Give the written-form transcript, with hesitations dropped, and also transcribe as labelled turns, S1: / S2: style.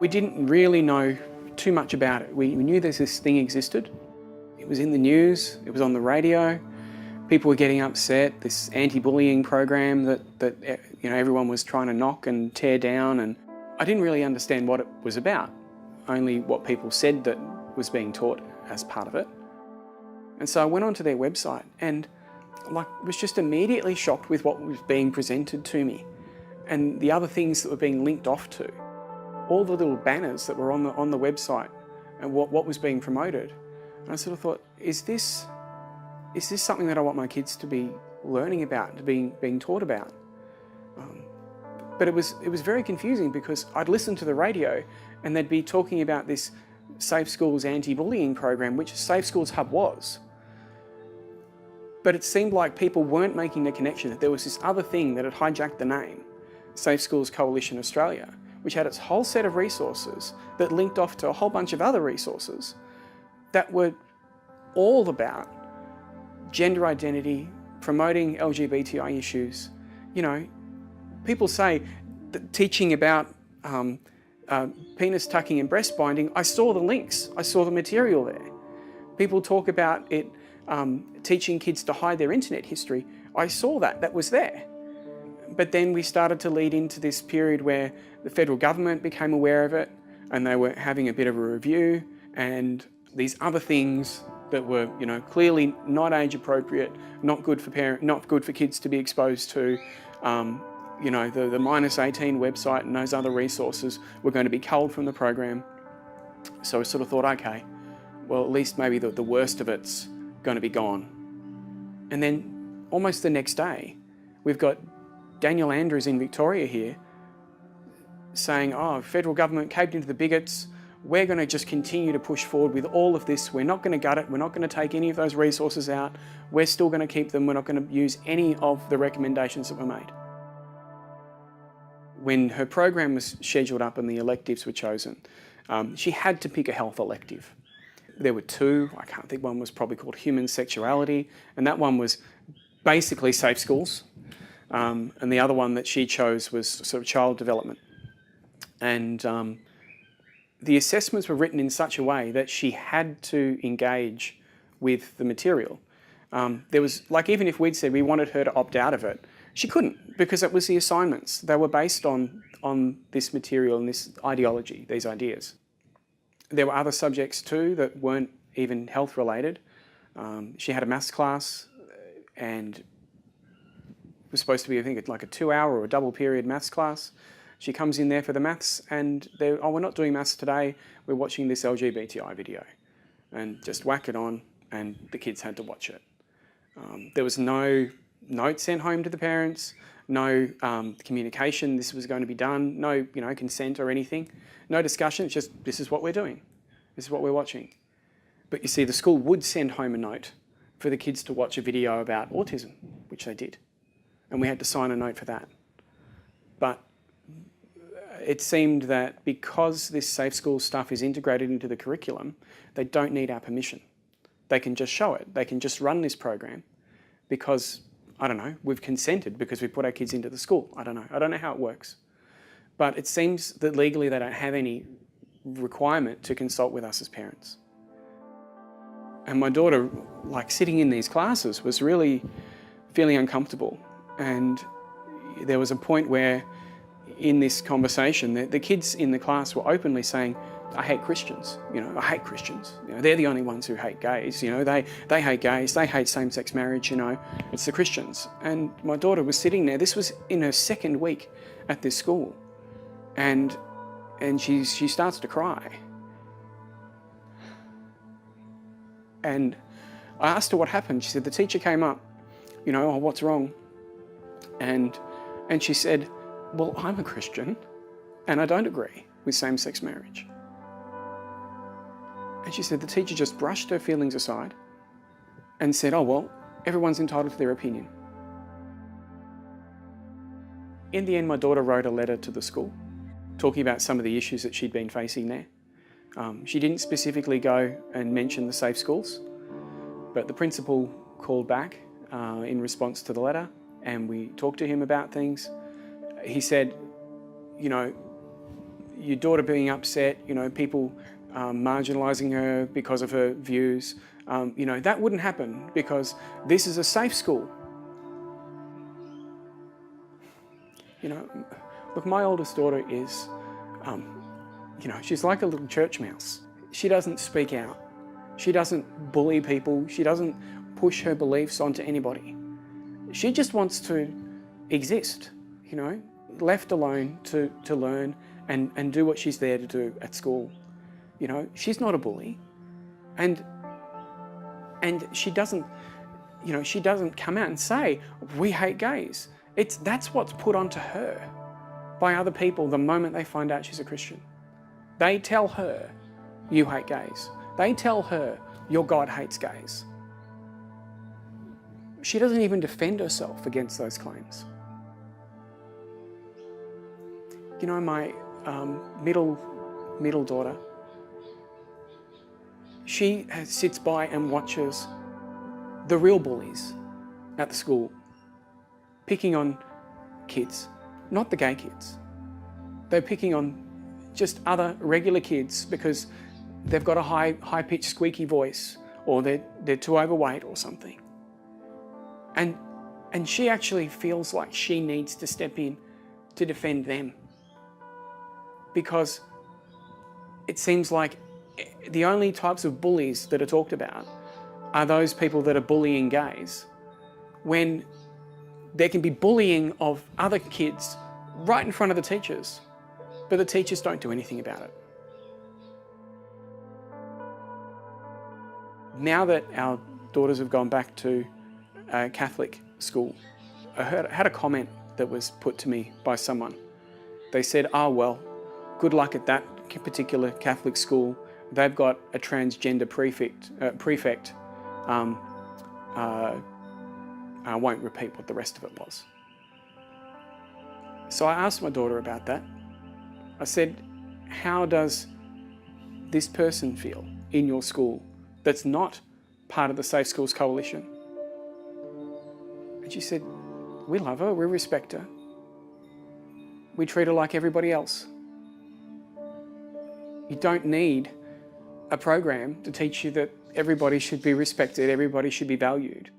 S1: We didn't really know too much about it. We knew this thing existed. It was in the news, it was on the radio. People were getting upset, this anti-bullying program that everyone was trying to knock and tear down, and I didn't really understand what it was about, only what people said that was being taught as part of it. And so I went onto their website and was just immediately shocked with what was being presented to me and the other things that were being linked off to. All the little banners that were on the website and what was being promoted. And I sort of thought, is this something that I want my kids to be learning about, to being taught about? But it was very confusing because I'd listen to the radio and they'd be talking about this Safe Schools anti-bullying program, which Safe Schools Hub was. But it seemed like people weren't making the connection that there was this other thing that had hijacked the name, Safe Schools Coalition Australia, which had its whole set of resources that linked off to a whole bunch of other resources that were all about gender identity, promoting LGBTI issues. People say that teaching about penis tucking and breast binding, I saw the links, I saw the material there. People talk about it teaching kids to hide their internet history. I saw that was there. But then we started to lead into this period where the federal government became aware of it and they were having a bit of a review, and these other things that were, clearly not age appropriate, not good for kids to be exposed to. The minus 18 website and those other resources were going to be culled from the program. So I sort of thought, okay, well, at least maybe the worst of it's going to be gone. And then almost the next day, we've got Daniel Andrews in Victoria here saying, federal government caved into the bigots. We're going to just continue to push forward with all of this. We're not going to gut it. We're not going to take any of those resources out. We're still going to keep them. We're not going to use any of the recommendations that were made. When her program was scheduled up and the electives were chosen, she had to pick a health elective. There were two. I can't think, one was probably called human sexuality, and that one was basically safe schools. And the other one that she chose was sort of child development. And the assessments were written in such a way that she had to engage with the material. There was, even if we'd said we wanted her to opt out of it, she couldn't, because it was the assignments. They were based on this material and this ideology, these ideas. There were other subjects too that weren't even health related. She had a maths class and it was supposed to be, I think, like a 2-hour or a double period maths class. She comes in there for the maths and we're not doing maths today, we're watching this LGBTI video. And just whack it on, and the kids had to watch it. There was no note sent home to the parents, no communication, this was going to be done, no consent or anything, no discussion, it's just, this is what we're doing, this is what we're watching. But you see, the school would send home a note for the kids to watch a video about autism, which they did. And we had to sign a note for that. But it seemed that because this Safe Schools stuff is integrated into the curriculum, they don't need our permission. They can just show it. They can just run this program because, I don't know, we've consented because we put our kids into the school. I don't know how it works. But it seems that legally they don't have any requirement to consult with us as parents. And my daughter, sitting in these classes, was really feeling uncomfortable. And there was a point where in this conversation, the kids in the class were openly saying, I hate Christians, I hate Christians. They're the only ones who hate gays, they hate gays, they hate same-sex marriage, it's the Christians. And my daughter was sitting there, this was in her second week at this school, and she starts to cry. And I asked her what happened. She said the teacher came up, what's wrong? And she said, well, I'm a Christian and I don't agree with same-sex marriage. And she said the teacher just brushed her feelings aside and said, oh, well, everyone's entitled to their opinion. In the end, my daughter wrote a letter to the school talking about some of the issues that she'd been facing there. She didn't specifically go and mention the safe schools, but the principal called back in response to the letter, and we talked to him about things. He said, your daughter being upset, people marginalising her because of her views, that wouldn't happen because this is a safe school. Look, my oldest daughter is, she's like a little church mouse. She doesn't speak out. She doesn't bully people. She doesn't push her beliefs onto anybody. She just wants to exist, left alone to learn and do what she's there to do at school. She's not a bully. And she doesn't, she doesn't come out and say, we hate gays. That's what's put onto her by other people the moment they find out she's a Christian. They tell her, you hate gays. They tell her, your God hates gays. She doesn't even defend herself against those claims. My middle daughter, she sits by and watches the real bullies at the school picking on kids, not the gay kids. They're picking on just other regular kids because they've got a high-pitched squeaky voice, or they're too overweight or something. And she actually feels like she needs to step in to defend them, because it seems like the only types of bullies that are talked about are those people that are bullying gays, when there can be bullying of other kids right in front of the teachers, but the teachers don't do anything about it. Now that our daughters have gone back to a Catholic school, I had a comment that was put to me by someone. They said, well, good luck at that particular Catholic school. They've got a transgender prefect. I won't repeat what the rest of it was. So I asked my daughter about that. I said, how does this person feel in your school that's not part of the Safe Schools Coalition? And she said, we love her, we respect her. We treat her like everybody else. You don't need a program to teach you that everybody should be respected, everybody should be valued.